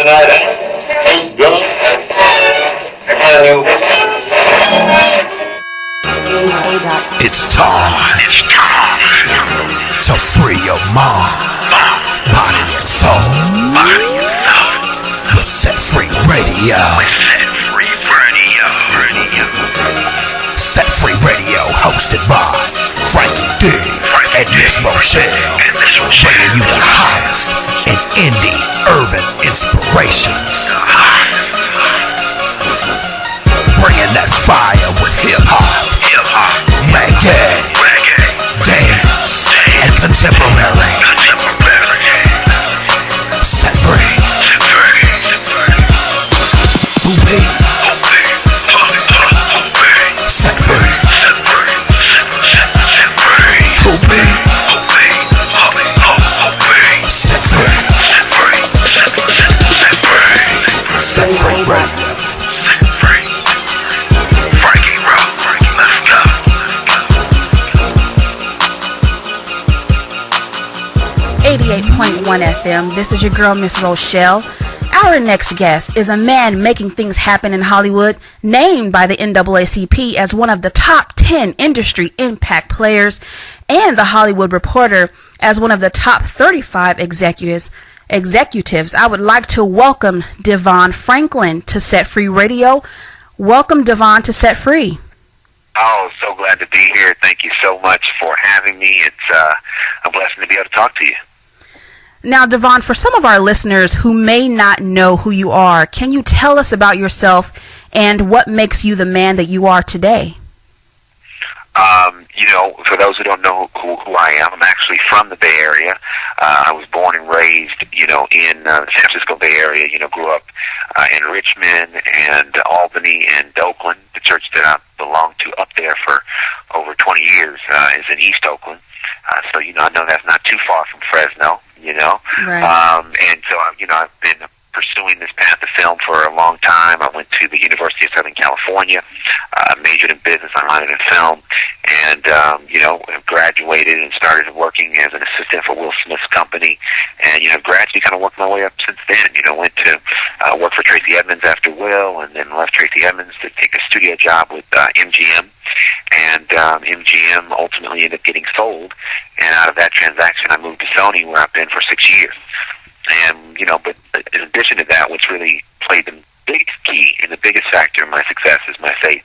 It's time to free your mind, body and soul. With Set Free Radio. Set Free Radio, hosted by Frankie D and Miss Rochelle, bringing you the hottest in indie urban inspirations. Bringing that fire with hip-hop, reggae, dance, and contemporary. Set free. Hoopy. Set free. Hoopy. Set free. Set free radio. 88.1 FM. This is your girl, Miss Rochelle. Our next guest is a man making things happen in Hollywood, named by the NAACP as one of the top 10 industry impact players, and the Hollywood Reporter as one of the top 35 executives. I would like to welcome Devon Franklin to Set Free Radio. Welcome, Devon, to Set Free. Oh, so glad to be here. Thank you so much for having me. It's a blessing to be able to talk to you. Now, Devon, for some of our listeners who may not know who you are, can you tell us about yourself and what makes you the man that you are today? For those who don't know who I am, I'm actually from the Bay Area. I was born and raised, in the San Francisco Bay Area. Grew up in Richmond and Albany and Oakland. The church that I belonged to up there for over 20 years is in East Oakland. So, I know that's not too far from Fresno, Right. And so, I've been pursuing this path of film for a long time. I went to the University of Southern California, majored in business, I minored in film, and, graduated and started working as an assistant for Will Smith's company, and, gradually kind of worked my way up since then. Went to work for Tracy Edmonds after Will, and then left Tracy Edmonds to take a studio job with MGM, and MGM ultimately ended up getting sold, and out of that transaction I moved to Sony, where I've been for 6 years. And, but in addition to that, what's really played the biggest key and the biggest factor in my success is my faith,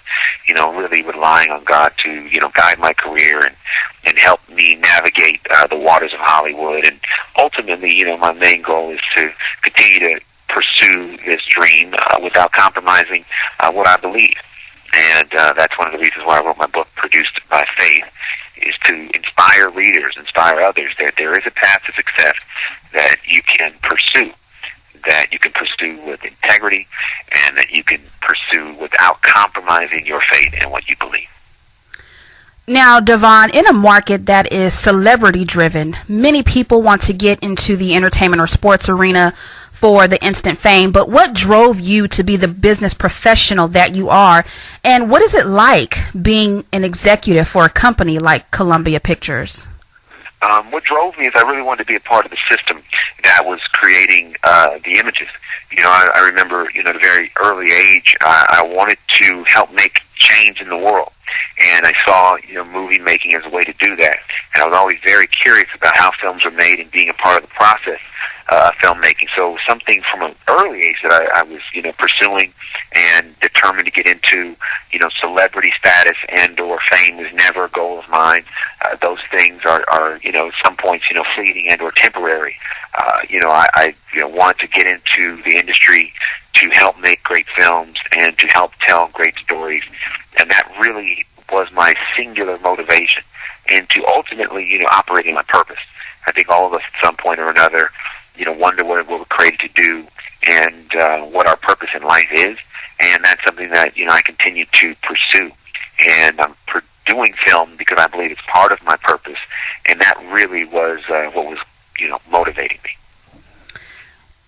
really relying on God to, guide my career and help me navigate the waters of Hollywood. And ultimately, my main goal is to continue to pursue this dream without compromising what I believe. And that's one of the reasons why I wrote my book, Produced by Faith, is to inspire readers, inspire others that there is a path to success that you can pursue with integrity, and that you can pursue without compromising your faith in what you believe. Now, Devon, in a market that is celebrity-driven, many people want to get into the entertainment or sports arena for the instant fame, but what drove you to be the business professional that you are, and what is it like being an executive for a company like Columbia Pictures? What drove me is I really wanted to be a part of the system that was creating the images. I remember, at a very early age, I wanted to help make change in the world. And I saw, movie making as a way to do that. And I was always very curious about how films were made and being a part of the process of filmmaking. So something from an early age that I was, pursuing and determined to get into, celebrity status and or fame was never a goal of mine. Those things are at some points, fleeting and or temporary. I wanted to get into the industry to help make great films and to help tell great stories. And that really was my singular motivation, and to ultimately, operating my purpose. I think all of us at some point or another, wonder what we're created to do and what our purpose in life is. And that's something that, I continue to pursue. And I'm doing film because I believe it's part of my purpose. And that really was what was, motivating me.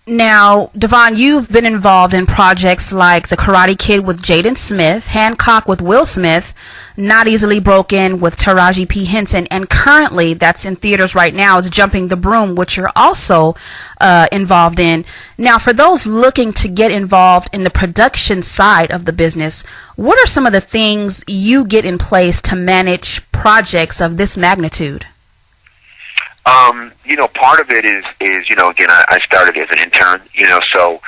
Now, Devon, you've been involved in projects like The Karate Kid with Jaden Smith, Hancock with Will Smith, Not Easily Broken with Taraji P. Henson, and currently, that's in theaters right now, is Jumping the Broom, which you're also involved in. Now, for those looking to get involved in the production side of the business, what are some of the things you get in place to manage projects of this magnitude? Part of it is again, I started as an intern, so,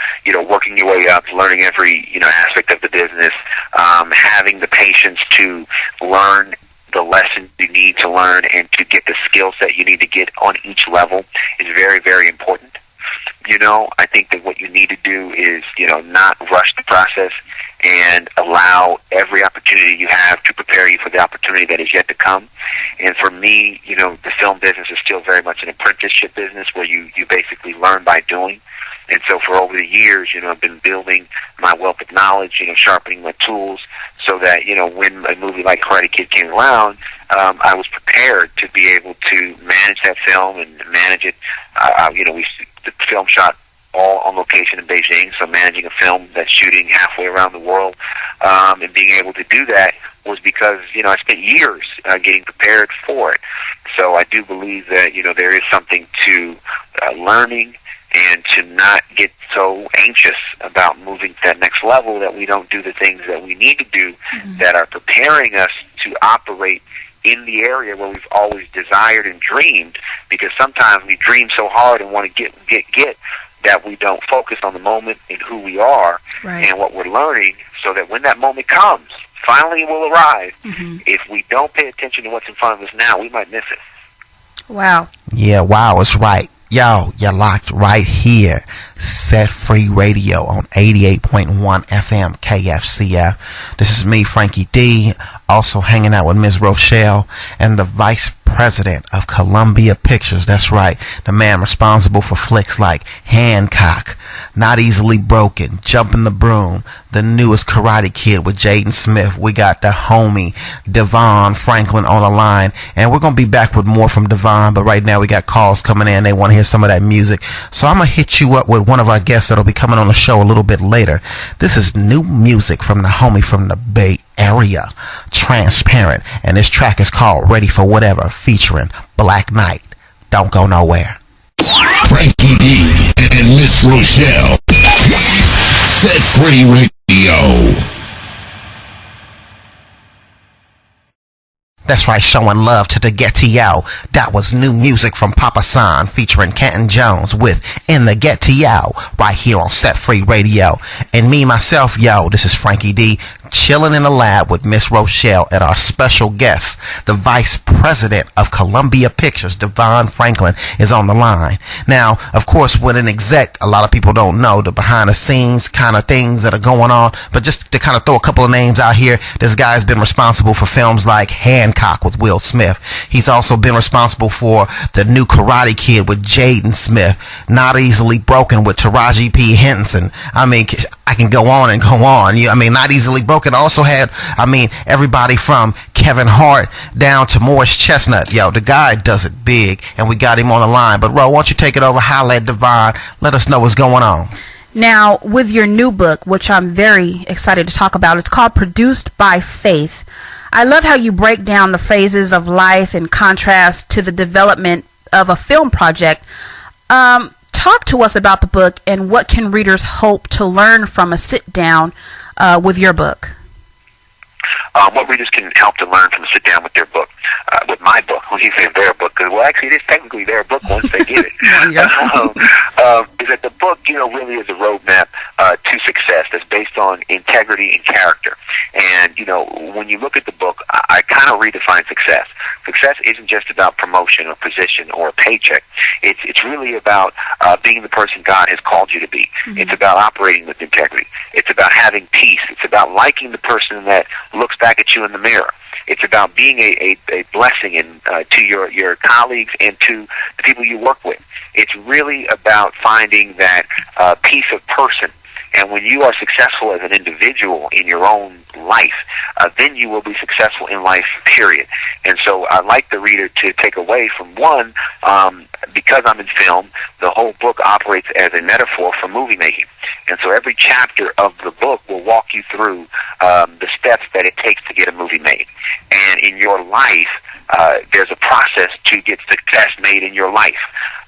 working your way up, learning every, aspect of the business, having the patience to learn the lessons you need to learn and to get the skill set you need to get on each level is very, very important. I think that what you need to do is, not rush the process and allow every opportunity you have to prepare you for the opportunity that is yet to come. And for me, the film business is still very much an apprenticeship business where you basically learn by doing. And so for over the years, I've been building my wealth of knowledge, sharpening my tools so that, when a movie like Karate Kid came around, I was prepared to be able to manage that film and manage it. The film shot all on location in Beijing, so managing a film that's shooting halfway around the world, and being able to do that was because, I spent years getting prepared for it. So I do believe that, there is something to learning and to not get so anxious about moving to that next level that we don't do the things that we need to do that are preparing us to operate in the area where we've always desired and dreamed, because sometimes we dream so hard and want to get that we don't focus on the moment and who we are and what we're learning, so that when that moment comes, finally it will arrive. If we don't pay attention to what's in front of us now, we might miss it. Wow. Yeah, wow, it's right. Yo, you're locked right here. Set Free Radio on 88.1 FM KFCF. This is me, Frankie D, also hanging out with Ms. Rochelle and the Vice President of Columbia Pictures. That's right, the man responsible for flicks like Hancock, Not Easily Broken, Jumping the Broom, the newest Karate Kid with Jaden Smith. We got the homie Devon Franklin on the line, and we're going to be back with more from Devon, but right now we got calls coming in. They want to hear some of that music, so I'm going to hit you up with one of our guests that'll be coming on the show a little bit later. This is new music from the homie from the Bay Area, Transparent, and this track is called Ready for Whatever, featuring Black Knight. Don't go nowhere. Frankie D and Miss Rochelle. Set Free Radio. That's right, showing love to the Ghetto. That was new music from Papa San featuring Canton Jones with In the Ghetto right here on Set Free Radio. And me, myself, this is Frankie D, chilling in the lab with Miss Rochelle and our special guest, the Vice President of Columbia Pictures, Devon Franklin, is on the line. Now, of course, with an exec, a lot of people don't know the behind the scenes kind of things that are going on, but just to kind of throw a couple of names out here, this guy's been responsible for films like Hancock with Will Smith. He's also been responsible for the new Karate Kid with Jaden Smith, Not Easily Broken with Taraji P. Henson. I mean, I can go on and go on. Not Easily Broken also had, everybody from Kevin Hart down to Morris Chestnut. The guy does it big, and we got him on the line. But, Ro, why don't you take it over, holla at Devon, let us know what's going on. Now, with your new book, which I'm very excited to talk about, it's called Produced by Faith. I love how you break down the phases of life in contrast to the development of a film project. Talk to us about the book and what can readers hope to learn from a sit-down with your book. What readers can help to learn from a sit-down with their book, with my book. When you say their book, because, well, actually, it is technically their book once they get it. Is that the book, really is a roadmap to success that's based on integrity and character. And, when you look at the book, I kind of redefine success. Success isn't just about promotion or position or a paycheck. It's really about being the person God has called you to be. It's about operating with integrity. It's about having peace. It's about liking the person that looks back at you in the mirror. It's about being a blessing to your colleagues and to the people you work with. It's really about finding that peace of person And when you are successful as an individual in your own life, then you will be successful in life, period. And so I'd like the reader to take away from one, because I'm in film, the whole book operates as a metaphor for movie making. And so every chapter of the book will walk you through the steps that it takes to get a movie made. And in your life, there's a process to get success made in your life.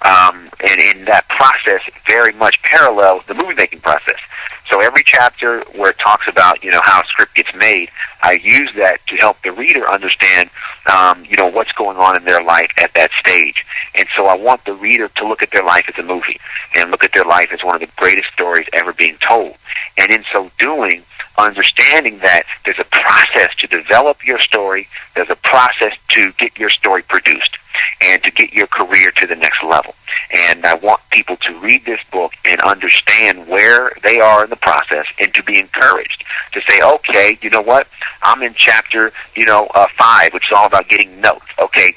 And in that process, very much parallels the movie making process. So every chapter where it talks about, how a script gets made, I use that to help the reader understand, what's going on in their life at that stage. And so I want the reader to look at their life as a movie and look at their life as one of the greatest stories ever being told. And in so doing, understanding that there's a process to develop your story, there's a process to get your story produced, and to get your career to the next level. And I want people to read this book and understand where they are in the process, and to be encouraged to say, okay, you know what, I'm in chapter 5, which is all about getting notes. Okay,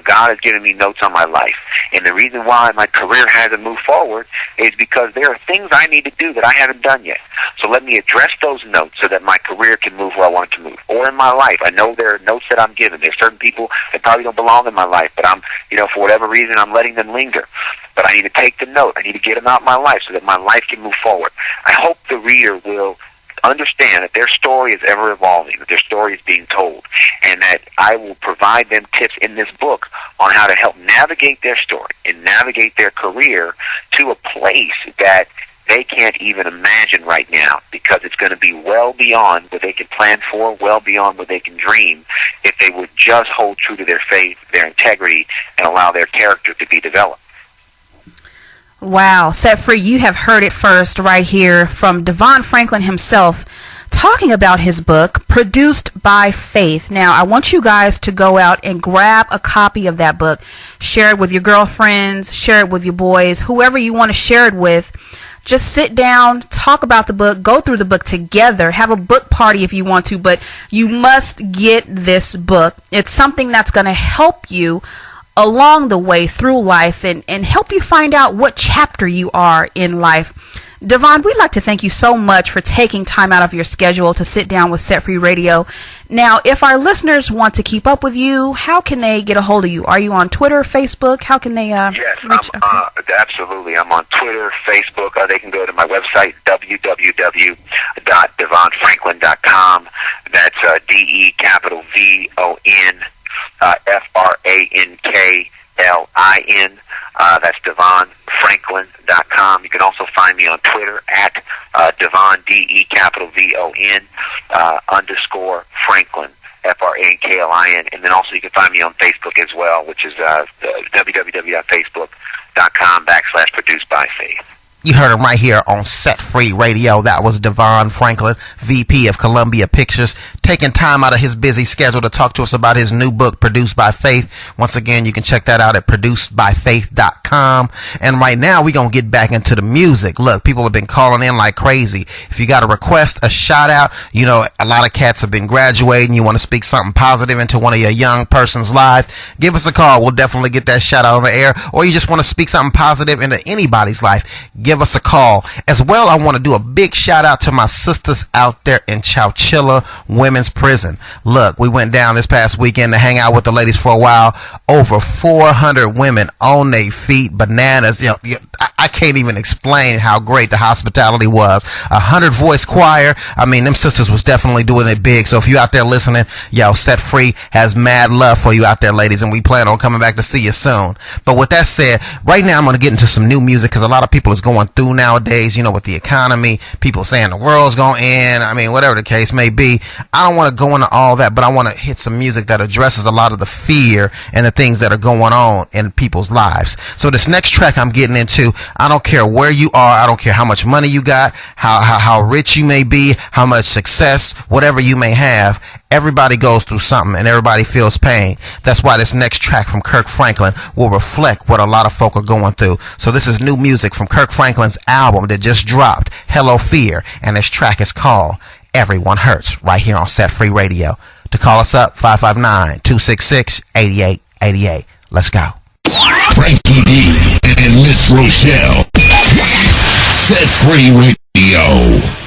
God has given me notes on my life, and the reason why my career hasn't moved forward is because there are things I need to do that I haven't done yet. So let me address those notes so that my career can move where I want it to move. Or in my life, I know there are notes that I'm given. There's certain people that probably don't belong in my life, but I'm, for whatever reason, I'm letting them linger. But I need to take the note. I need to get them out of my life so that my life can move forward. I hope the reader will understand that their story is ever evolving, that their story is being told, and that I will provide them tips in this book on how to help navigate their story and navigate their career to a place that they can't even imagine right now, because it's going to be well beyond what they can plan for, well beyond what they can dream, if they would just hold true to their faith, their integrity, and allow their character to be developed. Wow, Set Free, you have heard it first right here from Devon Franklin himself, talking about his book, Produced by Faith. Now, I want you guys to go out and grab a copy of that book. Share it with your girlfriends, share it with your boys, whoever you want to share it with. Just sit down, talk about the book, go through the book together, have a book party if you want to, but you must get this book. It's something that's going to help you along the way through life and help you find out what chapter you are in life. Devon, we'd like to thank you so much for taking time out of your schedule to sit down with Set Free Radio. Now, if our listeners want to keep up with you, how can they get a hold of you? Are you on Twitter, Facebook? How can they Yes, reach? Absolutely. I'm on Twitter, Facebook. They can go to my website, www.devonfranklin.com. That's DEVON. FRANKLIN. That's DevonFranklin.com. You can also find me on Twitter at Devon, DEVON _ Franklin, FRANKLIN. And then also you can find me on Facebook as well, which is www.facebook.com/Produced by Faith. You heard him right here on Set Free Radio. That was Devon Franklin, VP of Columbia Pictures, taking time out of his busy schedule to talk to us about his new book, Produced by Faith. Once again, you can check that out at producedbyfaith.com. And right now, we're going to get back into the music. Look, people have been calling in like crazy. If you got a request, a shout out, a lot of cats have been graduating. You want to speak something positive into one of your young person's lives, give us a call. We'll definitely get that shout out on the air. Or you just want to speak something positive into anybody's life, give us a call. As well, I want to do a big shout out to my sisters out there in Chowchilla Women's Prison. Look, we went down this past weekend to hang out with the ladies for a while. Over 400 women on their feet, bananas. I can't even explain how great the hospitality was. 100-voice choir. I mean, them sisters was definitely doing it big. So if you out there listening, Set Free has mad love for you out there, ladies, and we plan on coming back to see you soon. But with that said, right now I'm going to get into some new music, because a lot of people is going through nowadays, with the economy, people saying the world's going to end. I mean, whatever the case may be. I don't want to go into all that, but I want to hit some music that addresses a lot of the fear and the things that are going on in people's lives. So this next track I'm getting into, I don't care where you are, I don't care how much money you got, how rich you may be, how much success, whatever you may have, everybody goes through something and everybody feels pain. That's why this next track from Kirk Franklin will reflect what a lot of folk are going through. So this is new music from Kirk Franklin's album that just dropped, Hello Fear, and this track is called Everyone Hurts, right here on Set Free Radio. To call us up, 559-266-8888. Let's go. Frankie D and Miss Rochelle. Set Free Radio. Radio.